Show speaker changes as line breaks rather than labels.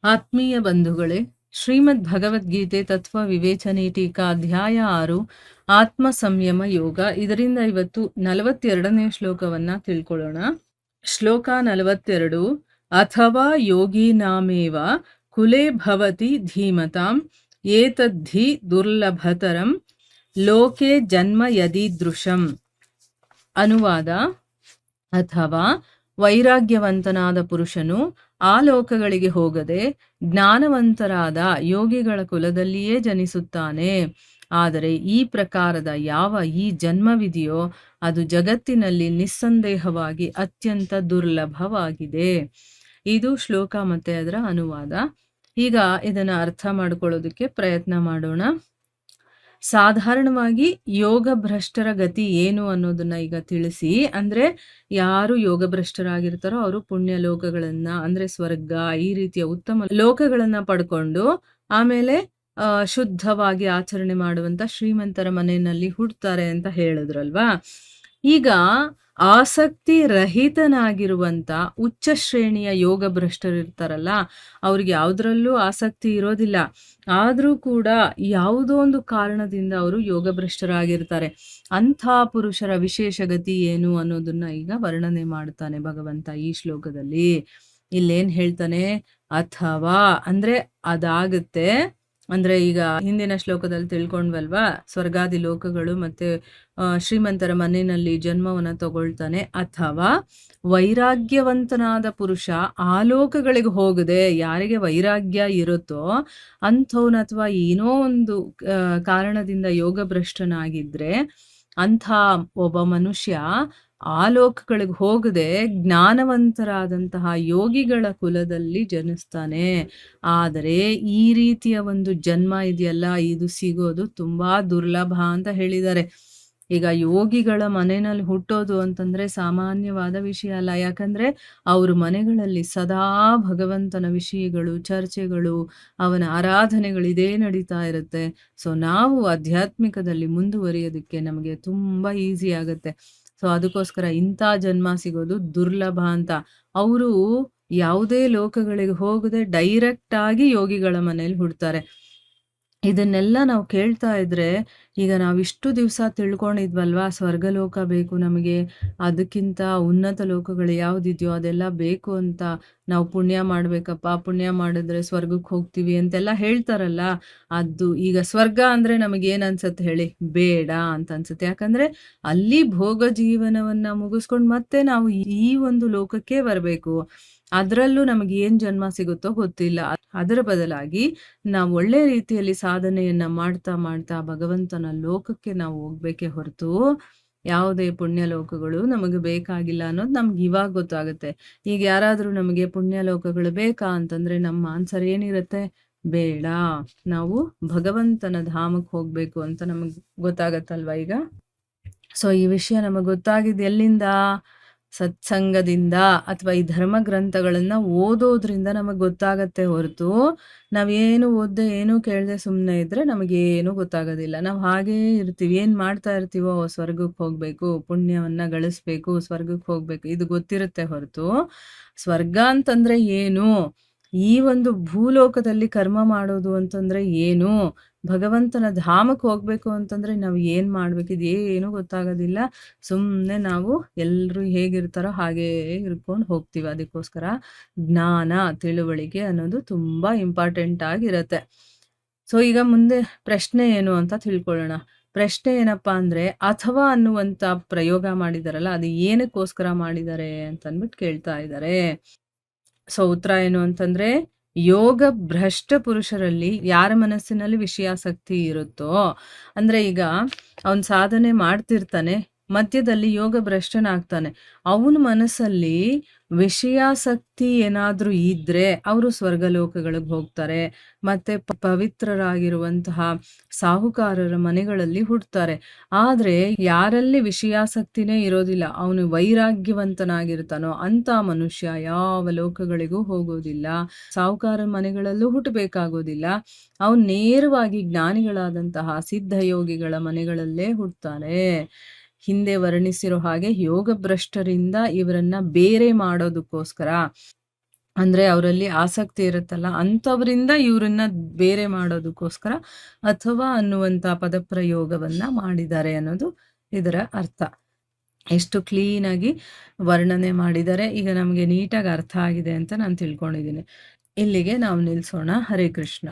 ಆತ್ಮೀಯ ಬಂಧುಗಳೇ, ಶ್ರೀಮದ್ ಭಗವದ್ಗೀತೆ ತತ್ವ ವಿವೇಚನೆ ಟೀಕಾ ಅಧ್ಯಾಯ 6 ಆತ್ಮ ಸಂಯಮ ಯೋಗ. ಇದರಿಂದ ಇವತ್ತು 42ನೇ ಶ್ಲೋಕವನ್ನ ತಿಳ್ಕೊಳ್ಳೋಣ. ಶ್ಲೋಕ 42. ಅಥವಾ ಯೋಗೀನಾಮೇವ ಕುಲೇ ಭವತಿ ಧೀಮತಾಂ ಏತದ್ಧಿ ದುರ್ಲಭತರಂ ಲೋಕೆ ಜನ್ಮ ಯದೀದೃಶಂ. ಅನುವಾದ: ಅಥವಾ ವೈರಾಗ್ಯವಂತನಾದ ಪುರುಷನು ಆ ಲೋಕಗಳಿಗೆ ಹೋಗದೆ ಜ್ಞಾನವಂತರಾದ ಯೋಗಿಗಳ ಕುಲದಲ್ಲಿಯೇ ಜನಿಸುತ್ತಾನೆ. ಆದರೆ ಈ ಪ್ರಕಾರದ ಈ ಜನ್ಮವಿದೆಯೋ ಅದು ಜಗತ್ತಿನಲ್ಲಿ ನಿಸ್ಸಂದೇಹವಾಗಿ ಅತ್ಯಂತ ದುರ್ಲಭವಾಗಿದೆ. ಇದು ಶ್ಲೋಕ ಮತ್ತೆ ಅದರ ಅನುವಾದ. ಈಗ ಇದನ್ನ ಅರ್ಥ ಮಾಡ್ಕೊಳ್ಳೋದಕ್ಕೆ ಪ್ರಯತ್ನ ಮಾಡೋಣ. ಸಾಧಾರಣವಾಗಿ ಯೋಗ ಭ್ರಷ್ಟರ ಗತಿ ಏನು ಅನ್ನೋದನ್ನ ಈಗ ತಿಳಿಸಿ. ಅಂದ್ರೆ ಯಾರು ಯೋಗ ಭ್ರಷ್ಟರಾಗಿರ್ತಾರೋ ಅವರು ಪುಣ್ಯ ಲೋಕಗಳನ್ನ ಅಂದ್ರೆ ಸ್ವರ್ಗ ಈ ರೀತಿಯ ಉತ್ತಮ ಲೋಕಗಳನ್ನ ಪಡ್ಕೊಂಡು ಆಮೇಲೆ ಶುದ್ಧವಾಗಿ ಆಚರಣೆ ಮಾಡುವಂತ ಶ್ರೀಮಂತರ ಮನೆಯಲ್ಲಿ ಹುಡ್ತಾರೆ ಅಂತ ಹೇಳಿದ್ರಲ್ವಾ. ಈಗ ಆಸಕ್ತಿ ರಹಿತನಾಗಿರುವಂತ ಉಚ್ಚ ಶ್ರೇಣಿಯ ಯೋಗ ಭ್ರಷ್ಟರು ಇರ್ತಾರಲ್ಲ, ಅವ್ರಿಗೆ ಯಾವುದ್ರಲ್ಲೂ ಆಸಕ್ತಿ ಇರೋದಿಲ್ಲ. ಆದ್ರೂ ಕೂಡ ಯಾವುದೋ ಒಂದು ಕಾರಣದಿಂದ ಅವರು ಯೋಗ ಭ್ರಷ್ಟರಾಗಿರ್ತಾರೆ. ಅಂಥ ಪುರುಷರ ವಿಶೇಷ ಗತಿ ಏನು ಅನ್ನೋದನ್ನ ಈಗ ವರ್ಣನೆ ಮಾಡ್ತಾನೆ ಭಗವಂತ ಈ ಶ್ಲೋಕದಲ್ಲಿ. ಇಲ್ಲೇನ್ ಹೇಳ್ತಾನೆ? ಅಥವಾ ಅಂದ್ರೆ ಅದಾಗುತ್ತೆ. ಅಂದ್ರೆ ಈಗ ಹಿಂದಿನ ಶ್ಲೋಕದಲ್ಲಿ ತಿಳ್ಕೊಂಡ್ವಲ್ವಾ, ಸ್ವರ್ಗಾದಿ ಲೋಕಗಳು ಮತ್ತೆ ಶ್ರೀಮಂತರ ಮನೆಯಲ್ಲಿ ಜನ್ಮವನ್ನ ತಗೊಳ್ತಾನೆ. ಅಥವಾ ವೈರಾಗ್ಯವಂತನಾದ ಪುರುಷ ಆ ಲೋಕಗಳಿಗೆ ಹೋಗದೆ, ಯಾರಿಗೆ ವೈರಾಗ್ಯ ಇರುತ್ತೋ ಅಂಥವ್ನ ಅಥವಾ ಏನೋ ಒಂದು ಕಾರಣದಿಂದ ಯೋಗ ಭ್ರಷ್ಟನಾಗಿದ್ರೆ ಅಂಥ ಒಬ್ಬ ಮನುಷ್ಯ ಆ ಲೋಕಗಳಿಗೆ ಹೋಗದೆ ಜ್ಞಾನವಂತರಾದಂತಹ ಯೋಗಿಗಳ ಕುಲದಲ್ಲಿ ಜನಿಸ್ತಾನೆ. ಆದರೆ ಈ ರೀತಿಯ ಒಂದು ಜನ್ಮ ಇದೆಯಲ್ಲ, ಇದು ಸಿಗೋದು ತುಂಬಾ ದುರ್ಲಭ ಅಂತ ಹೇಳಿದ್ದಾರೆ. ಈಗ ಯೋಗಿಗಳ ಮನೆಯಲ್ಲಿ ಹುಟ್ಟೋದು ಅಂತಂದ್ರೆ ಸಾಮಾನ್ಯವಾದ ವಿಷಯ ಅಲ್ಲ. ಯಾಕಂದ್ರೆ ಅವ್ರ ಮನೆಗಳಲ್ಲಿ ಸದಾ ಭಗವಂತನ ವಿಷಯಗಳು, ಚರ್ಚೆಗಳು, ಅವನ ಆರಾಧನೆಗಳು ಇದೇ ನಡೀತಾ ಇರುತ್ತೆ. ಸೊ ನಾವು ಆಧ್ಯಾತ್ಮಿಕದಲ್ಲಿ ಮುಂದುವರಿಯೋದಕ್ಕೆ ನಮಗೆ ತುಂಬಾ ಈಸಿ ಆಗುತ್ತೆ. ಸೊ ಅದಕ್ಕೋಸ್ಕರ ಇಂಥ ಜನ್ಮ ಸಿಗೋದು ದುರ್ಲಭ ಅಂತ. ಅವರು ಯಾವುದೇ ಲೋಕಗಳಿಗೆ ಹೋಗದೆ ಡೈರೆಕ್ಟ್ ಆಗಿ ಯೋಗಿಗಳ ಮನೇಲಿ ಹುಡ್ತಾರೆ. ಇದನ್ನೆಲ್ಲ ನಾವು ಕೇಳ್ತಾ ಇದ್ರೆ ಈಗ ನಾವಿಷ್ಟು ದಿವಸ ತಿಳ್ಕೊಂಡಿದ್ವಲ್ವಾ, ಸ್ವರ್ಗಲೋಕ ಬೇಕು ನಮಗೆ, ಅದಕ್ಕಿಂತ ಉನ್ನತ ಲೋಕಗಳು ಯಾವುದಿದೆಯೋ ಅದೆಲ್ಲ ಬೇಕು ಅಂತ ನಾವು ಪುಣ್ಯ ಮಾಡ್ಬೇಕಪ್ಪ, ಪುಣ್ಯ ಮಾಡಿದ್ರೆ ಸ್ವರ್ಗಕ್ಕೆ ಹೋಗ್ತೀವಿ ಅಂತೆಲ್ಲ ಹೇಳ್ತಾರಲ್ಲ. ಅದು ಈಗ ಸ್ವರ್ಗ ಅಂದ್ರೆ ನಮಗೆ ಏನ್ ಅನ್ಸತ್ತೆ ಹೇಳಿ? ಬೇಡ ಅಂತ ಅನ್ಸುತ್ತೆ. ಯಾಕಂದ್ರೆ ಅಲ್ಲಿ ಭೋಗ ಜೀವನವನ್ನ ಮುಗಿಸ್ಕೊಂಡು ಮತ್ತೆ ನಾವು ಈ ಒಂದು ಲೋಕಕ್ಕೆ ಬರಬೇಕು. ಅದರಲ್ಲೂ ನಮಗೆ ಏನ್ ಜನ್ಮ ಸಿಗುತ್ತೋ ಗೊತ್ತಿಲ್ಲ. ಅದರ ಬದಲಾಗಿ ನಾವು ಒಳ್ಳೆ ರೀತಿಯಲ್ಲಿ ಸಾಧನೆಯನ್ನ ಮಾಡ್ತಾ ಮಾಡ್ತಾ ಭಗವಂತನ ಲೋಕಕ್ಕೆ ನಾವು ಹೋಗ್ಬೇಕೇ ಹೊರತು ಯಾವುದೇ ಪುಣ್ಯ ಲೋಕಗಳು ನಮಗೆ ಬೇಕಾಗಿಲ್ಲ ಅನ್ನೋದು ನಮ್ಗೆ ಇವಾಗ ಗೊತ್ತಾಗುತ್ತೆ. ಈಗ ಯಾರಾದ್ರೂ ನಮಗೆ ಪುಣ್ಯ ಲೋಕಗಳು ಬೇಕಾ ಅಂತಂದ್ರೆ ನಮ್ಮ ಆನ್ಸರ್ ಏನಿರುತ್ತೆ? ಬೇಡ, ನಾವು ಭಗವಂತನ ಧಾಮಕ್ಕೆ ಹೋಗ್ಬೇಕು ಅಂತ ನಮಗ್ ಗೊತ್ತಾಗತ್ತಲ್ವಾ ಈಗ. ಸೊ ಈ ವಿಷಯ ನಮಗ್ ಗೊತ್ತಾಗಿದ್ದು ಎಲ್ಲಿಂದ? ಸತ್ಸಂಗದಿಂದ ಅಥವಾ ಈ ಧರ್ಮ ಗ್ರಂಥಗಳನ್ನ ಓದೋದ್ರಿಂದ ನಮಗ್ ಗೊತ್ತಾಗತ್ತೆ ಹೊರತು ನಾವೇನು ಓದ್ದೆ ಏನು ಕೇಳದೆ ಸುಮ್ಮನೆ ಇದ್ರೆ ನಮಗೇನು ಗೊತ್ತಾಗೋದಿಲ್ಲ. ನಾವು ಹಾಗೇ ಇರ್ತೀವಿ. ಏನ್ ಮಾಡ್ತಾ ಇರ್ತೀವೋ, ಸ್ವರ್ಗಕ್ಕೆ ಹೋಗ್ಬೇಕು, ಪುಣ್ಯವನ್ನ ಗಳಿಸ್ಬೇಕು, ಸ್ವರ್ಗಕ್ಕೆ ಹೋಗ್ಬೇಕು, ಇದು ಗೊತ್ತಿರುತ್ತೆ ಹೊರತು ಸ್ವರ್ಗ ಅಂತಂದ್ರೆ ಏನು, ಈ ಒಂದು ಭೂಲೋಕದಲ್ಲಿ ಕರ್ಮ ಮಾಡೋದು ಅಂತಂದ್ರೆ ಏನು, ಭಗವಂತನ ಧಾಮಕ್ಕೆ ಹೋಗ್ಬೇಕು ಅಂತಂದ್ರೆ ನಾವು ಏನ್ ಮಾಡ್ಬೇಕಿದ್ ಏನು ಗೊತ್ತಾಗೋದಿಲ್ಲ. ಸುಮ್ಮನೆ ನಾವು ಎಲ್ರು ಹೇಗಿರ್ತಾರೋ ಹಾಗೇ ಇರ್ಕೊಂಡು ಹೋಗ್ತೀವಿ. ಅದಕ್ಕೋಸ್ಕರ ಜ್ಞಾನ, ತಿಳುವಳಿಕೆ ಅನ್ನೋದು ತುಂಬಾ ಇಂಪಾರ್ಟೆಂಟ್ ಆಗಿರತ್ತೆ. ಸೊ ಈಗ ಮುಂದೆ ಪ್ರಶ್ನೆ ಏನು ಅಂತ ತಿಳ್ಕೊಳ್ಳೋಣ. ಪ್ರಶ್ನೆ ಏನಪ್ಪಾ ಅಂದ್ರೆ, ಅಥವಾ ಅನ್ನುವಂತ ಪ್ರಯೋಗ ಮಾಡಿದಾರಲ್ಲ, ಅದು ಏನಕ್ಕೋಸ್ಕರ ಮಾಡಿದ್ದಾರೆ ಅಂತ ಅಂದ್ಬಿಟ್ಟು ಕೇಳ್ತಾ ಇದ್ದಾರೆ. ಸೊ ಉತ್ತರ ಏನು ಅಂತಂದ್ರೆ, ಯೋಗ ಭ್ರಷ್ಟ ಪುರುಷರಲ್ಲಿ ಯಾರ ಮನಸ್ಸಿನಲ್ಲಿ ವಿಷಯಾಸಕ್ತಿ ಇರುತ್ತೋ, ಅಂದ್ರೆ ಈಗ ಅವನ್ ಸಾಧನೆ ಮಾಡ್ತಿರ್ತಾನೆ, ಮಧ್ಯದಲ್ಲಿ ಯೋಗ ಭ್ರಷ್ಟನಾಗ್ತಾನೆ, ಅವನ ಮನಸ್ಸಲ್ಲಿ ವಿಷಯಾಸಕ್ತಿ ಏನಾದ್ರೂ ಇದ್ರೆ ಅವರು ಸ್ವರ್ಗಲೋಕಗಳಿಗೆ ಹೋಗ್ತಾರೆ, ಮತ್ತೆ ಪವಿತ್ರರಾಗಿರುವಂತಹ ಸಾಹುಕಾರರ ಮನೆಗಳಲ್ಲಿ ಹುಡ್ತಾರೆ. ಆದ್ರೆ ಯಾರಲ್ಲಿ ವಿಷಯಾಸಕ್ತಿನೇ ಇರೋದಿಲ್ಲ, ಅವನು ವೈರಾಗ್ಯವಂತನಾಗಿರ್ತಾನೋ ಅಂತ ಮನುಷ್ಯ ಯಾವ ಲೋಕಗಳಿಗೂ ಹೋಗೋದಿಲ್ಲ, ಸಾಹುಕಾರ ಮನೆಗಳಲ್ಲೂ ಹುಟ್ಟಬೇಕಾಗೋದಿಲ್ಲ. ಅವನು ನೇರವಾಗಿ ಜ್ಞಾನಿಗಳಾದಂತಹ ಸಿದ್ಧಯೋಗಿಗಳ ಮನೆಗಳಲ್ಲೇ ಹುಡ್ತಾನೆ. ಹಿಂದೆ ವರ್ಣಿಸಿರೋ ಹಾಗೆ ಯೋಗ ಭ್ರಷ್ಟರಿಂದ ಇವರನ್ನ ಬೇರೆ ಮಾಡೋದಕ್ಕೋಸ್ಕರ ಅಂದ್ರೆ ಅವರಲ್ಲಿ ಆಸಕ್ತಿ ಇರುತ್ತಲ್ಲ, ಅಂಥವರಿಂದ ಇವ್ರನ್ನ ಬೇರೆ ಮಾಡೋದಕ್ಕೋಸ್ಕರ ಅಥವಾ ಅನ್ನುವಂಥ ಪದಪ್ರಯೋಗವನ್ನ ಮಾಡಿದ್ದಾರೆ ಅನ್ನೋದು ಇದರ ಅರ್ಥ. ಎಷ್ಟು ಕ್ಲೀನಾಗಿ ವರ್ಣನೆ ಮಾಡಿದ್ದಾರೆ. ಈಗ ನಮಗೆ ನೀಟಾಗಿ ಅರ್ಥ ಆಗಿದೆ ಅಂತ ನಾನು ತಿಳ್ಕೊಂಡಿದ್ದೀನಿ. ಇಲ್ಲಿಗೆ ನಾವು ನಿಲ್ಲಿಸೋಣ. ಹರೇ ಕೃಷ್ಣ.